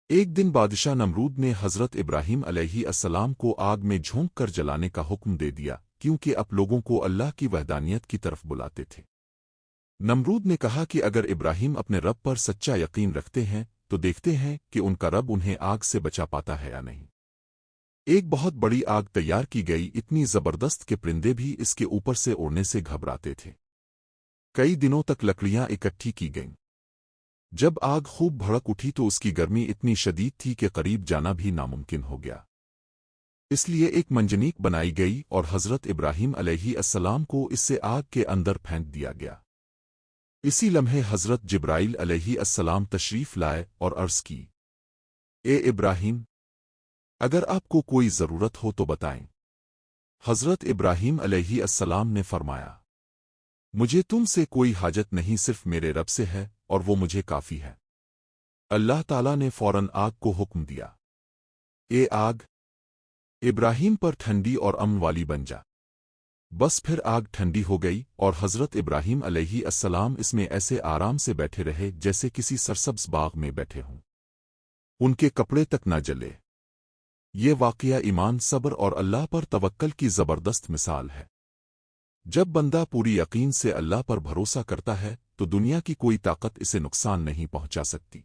ایک دن بادشاہ نمرود نے حضرت ابراہیم علیہ السلام کو آگ میں جھونک کر جلانے کا حکم دے دیا کیونکہ اب لوگوں کو اللہ کی وحدانیت کی طرف بلاتے تھے۔ نمرود نے کہا کہ اگر ابراہیم اپنے رب پر سچا یقین رکھتے ہیں تو دیکھتے ہیں کہ ان کا رب انہیں آگ سے بچا پاتا ہے یا نہیں۔ ایک بہت بڑی آگ تیار کی گئی، اتنی زبردست کہ پرندے بھی اس کے اوپر سے اڑنے سے گھبراتے تھے۔ کئی دنوں تک لکڑیاں اکٹھی کی گئیں۔ جب آگ خوب بھڑک اٹھی تو اس کی گرمی اتنی شدید تھی کہ قریب جانا بھی ناممکن ہو گیا۔ اس لیے ایک منجنیق بنائی گئی اور حضرت ابراہیم علیہ السلام کو اس سے آگ کے اندر پھینک دیا گیا۔ اسی لمحے حضرت جبرائیل علیہ السلام تشریف لائے اور عرض کی، اے ابراہیم، اگر آپ کو کوئی ضرورت ہو تو بتائیں۔ حضرت ابراہیم علیہ السلام نے فرمایا، مجھے تم سے کوئی حاجت نہیں، صرف میرے رب سے ہے اور وہ مجھے کافی ہے۔ اللہ تعالیٰ نے فوراً آگ کو حکم دیا، اے آگ، ابراہیم پر ٹھنڈی اور امن والی بن جا۔ بس پھر آگ ٹھنڈی ہو گئی اور حضرت ابراہیم علیہ السلام اس میں ایسے آرام سے بیٹھے رہے جیسے کسی سرسبز باغ میں بیٹھے ہوں۔ ان کے کپڑے تک نہ جلے۔ یہ واقعہ ایمان، صبر اور اللہ پر توکل کی زبردست مثال ہے۔ جب بندہ پوری یقین سے اللہ پر بھروسہ کرتا ہے تو دنیا کی کوئی طاقت اسے نقصان نہیں پہنچا سکتی۔